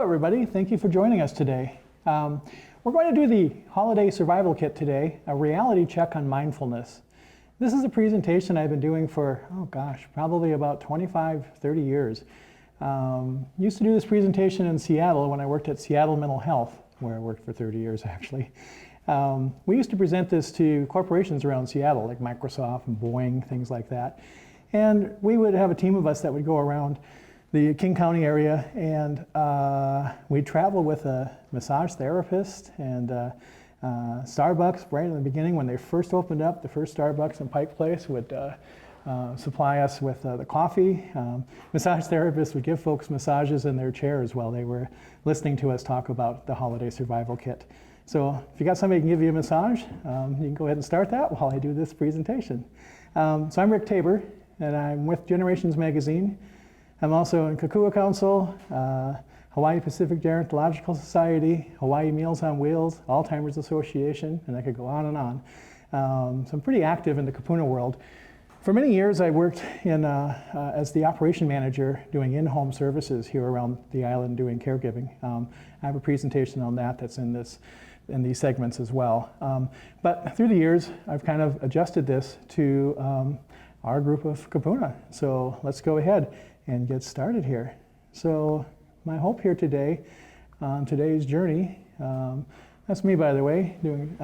everybody. Thank you for joining us today. We're going to do the Holiday Survival Kit today, a reality check on mindfulness. This is a presentation I've been doing for, probably about 25, 30 years. Used to do this presentation in Seattle when I worked at Seattle Mental Health, where I worked for 30 years actually. We used to present this to corporations around Seattle, like Microsoft and Boeing, things like that. And we would have a team of us that would go around the King County area, and we'd travel with a massage therapist and Starbucks right in the beginning when they first opened up. The first Starbucks in Pike Place would supply us with the coffee. Massage therapists would give folks massages in their chairs while they were listening to us talk about the Holiday Survival Kit. So if you got somebody who can give you a massage, you can go ahead and start that while I do this presentation. So I'm Rick Tabor, and I'm with Generations Magazine. I'm also in Kukua Council, Hawaii Pacific Gerontological Society, Hawaii Meals on Wheels, Alzheimer's Association, and I could go on and on. So I'm pretty active in the Kapuna world. For many years, I worked in, as the operation manager doing in-home services here around the island doing caregiving. I have a presentation on that that's in these segments as well. But through the years, I've kind of adjusted this to our group of Kapuna. So let's go ahead and get started here. So my hope here today, on today's journey, that's me, by the way, doing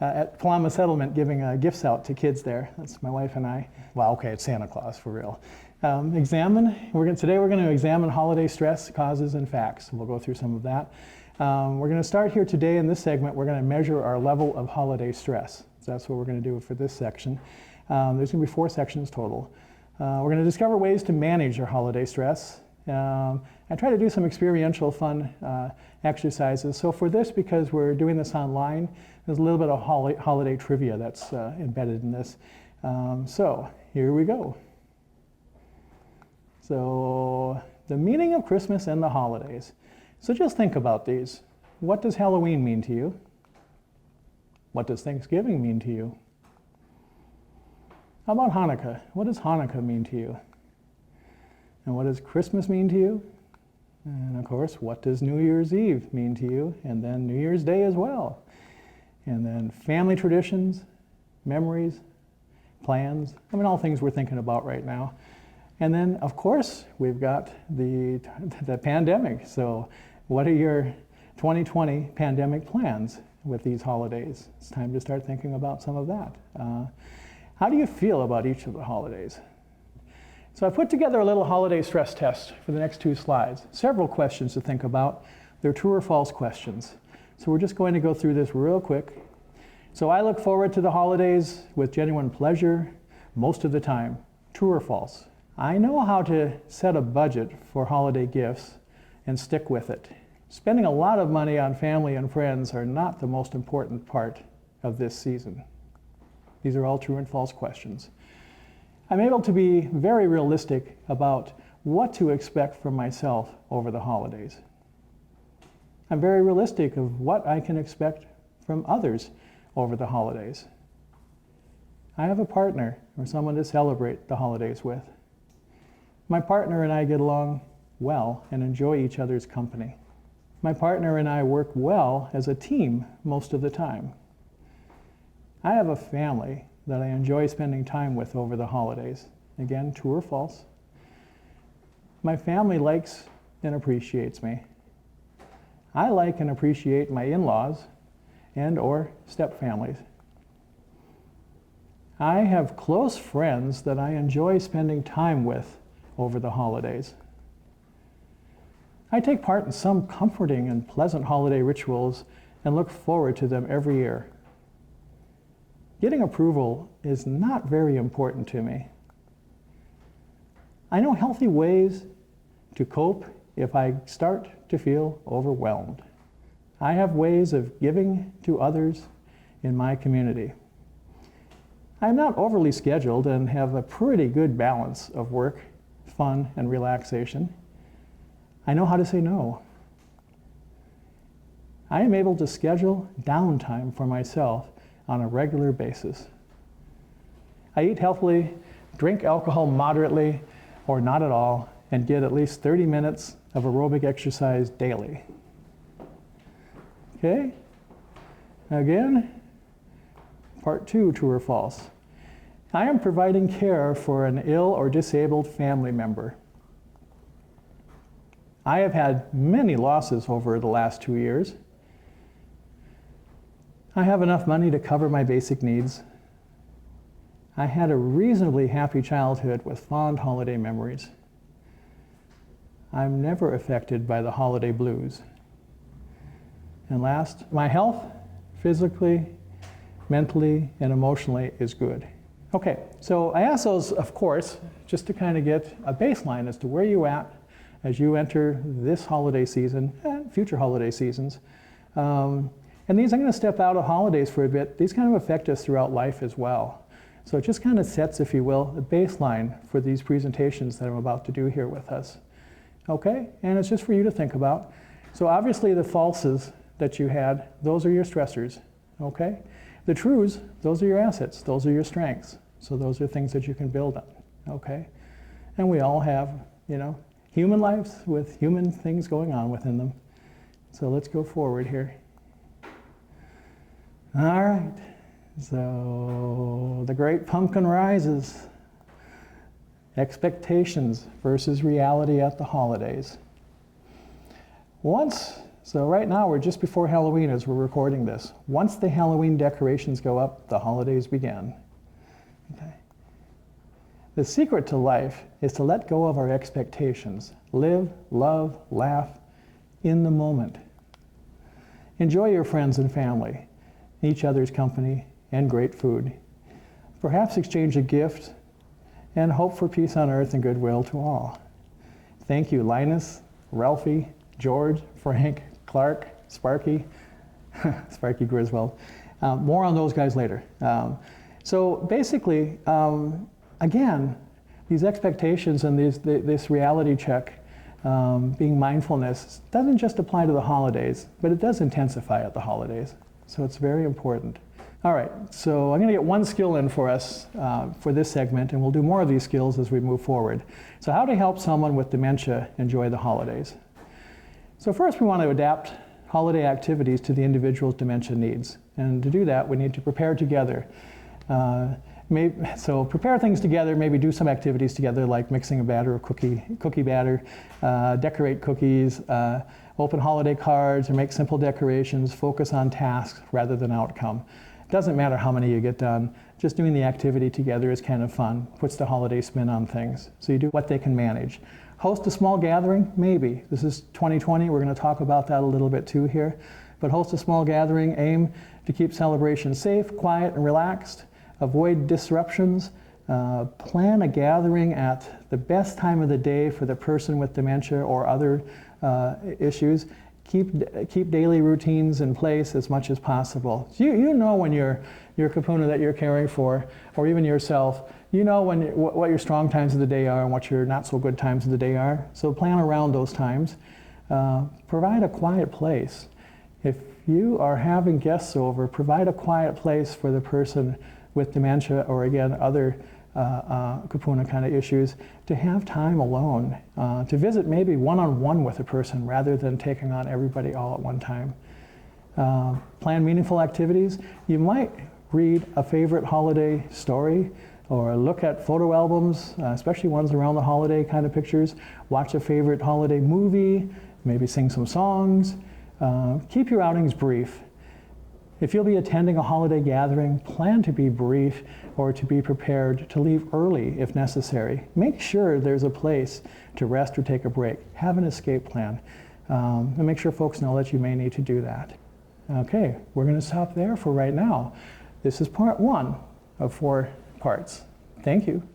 at Palama Settlement, giving gifts out to kids there. That's my wife and I. Well, okay, it's Santa Claus for real. Today we're going to examine holiday stress, causes, and facts. We'll go through some of that. We're going to start here today in this segment. We're going to measure our level of holiday stress. So that's what we're going to do for this section. There's going to be 4 sections total. We're going to discover ways to manage our holiday stress. I try to do some experiential fun exercises. So for this, because we're doing this online, there's a little bit of holiday trivia that's embedded in this. So here we go. So the meaning of Christmas and the holidays. So just think about these. What does Halloween mean to you? What does Thanksgiving mean to you? How about Hanukkah? What does Hanukkah mean to you? And what does Christmas mean to you? And of course, what does New Year's Eve mean to you? And then New Year's Day as well. And then family traditions, memories, plans. All things we're thinking about right now. And then, of course, we've got the pandemic. So what are your 2020 pandemic plans with these holidays? It's time to start thinking about some of that. How do you feel about each of the holidays? So I put together a little holiday stress test for the next 2 slides. Several questions to think about. They're true or false questions. So we're just going to go through this real quick. So I look forward to the holidays with genuine pleasure most of the time. True or false? I know how to set a budget for holiday gifts and stick with it. Spending a lot of money on family and friends are not the most important part of this season. These are all true and false questions. I'm able to be very realistic about what to expect from myself over the holidays. I'm very realistic of what I can expect from others over the holidays. I have a partner or someone to celebrate the holidays with. My partner and I get along well and enjoy each other's company. My partner and I work well as a team most of the time. I have a family that I enjoy spending time with over the holidays. Again, true or false? My family likes and appreciates me. I like and appreciate my in-laws and or step-families. I have close friends that I enjoy spending time with over the holidays. I take part in some comforting and pleasant holiday rituals and look forward to them every year. Getting approval is not very important to me. I know healthy ways to cope if I start to feel overwhelmed. I have ways of giving to others in my community. I'm not overly scheduled and have a pretty good balance of work, fun, and relaxation. I know how to say no. I am able to schedule downtime for myself on a regular basis. I eat healthily, drink alcohol moderately or not at all, and get at least 30 minutes of aerobic exercise daily. Okay? Again, part 2, true or false. I am providing care for an ill or disabled family member. I have had many losses over the last 2 years. I have enough money to cover my basic needs. I had a reasonably happy childhood with fond holiday memories. I'm never affected by the holiday blues. And last, my health, physically, mentally, and emotionally is good. Okay, so I ask those, of course, just to kind of get a baseline as to where you're at as you enter this holiday season and future holiday seasons. And these, I'm going to step out of holidays for a bit. These kind of affect us throughout life as well. So it just kind of sets, if you will, a baseline for these presentations that I'm about to do here with us. Okay, and it's just for you to think about. So obviously the falses that you had, those are your stressors, okay? The trues, those are your assets, those are your strengths. So those are things that you can build on, okay? And we all have, you know, human lives with human things going on within them. So let's go forward here. All right, so the great pumpkin rises. Expectations versus reality at the holidays. So right now we're just before Halloween as we're recording this. Once the Halloween decorations go up, the holidays begin. Okay. The secret to life is to let go of our expectations. Live, love, laugh in the moment. Enjoy your friends and family, each other's company, and great food. Perhaps exchange a gift and hope for peace on earth and goodwill to all. Thank you, Linus, Ralphie, George, Frank, Clark, Sparky, Sparky Griswold. More on those guys later. So basically, again, these expectations and this reality check, being mindfulness, doesn't just apply to the holidays, but it does intensify at the holidays. So it's very important. All right, so I'm going to get one skill in for us for this segment, and we'll do more of these skills as we move forward. So how to help someone with dementia enjoy the holidays. So first we want to adapt holiday activities to the individual's dementia needs. And to do that, we need to prepare together. So prepare things together, maybe do some activities together like mixing a batter of cookie batter, decorate cookies, open holiday cards, or make simple decorations, focus on tasks rather than outcome. It doesn't matter how many you get done, just doing the activity together is kind of fun, puts the holiday spin on things. So you do what they can manage. Host a small gathering, maybe. This is 2020, we're going to talk about that a little bit too here. But host a small gathering, aim to keep celebrations safe, quiet, and relaxed. Avoid disruptions. Plan a gathering at the best time of the day for the person with dementia or other issues. Keep daily routines in place as much as possible. So you know when your kapuna that you're caring for, or even yourself, you know what your strong times of the day are and what your not so good times of the day are. So plan around those times. Provide a quiet place. If you are having guests over, provide a quiet place for the person with dementia or again other kapuna kind of issues to have time alone, to visit maybe one-on-one with a person rather than taking on everybody all at one time. Plan meaningful activities. You might read a favorite holiday story or look at photo albums, especially ones around the holiday kind of pictures. Watch a favorite holiday movie, maybe sing some songs. Keep your outings brief. If you'll be attending a holiday gathering, plan to be brief or to be prepared to leave early if necessary. Make sure there's a place to rest or take a break. Have an escape plan. And make sure folks know that you may need to do that. Okay, we're going to stop there for right now. This is part 1 of 4 parts. Thank you.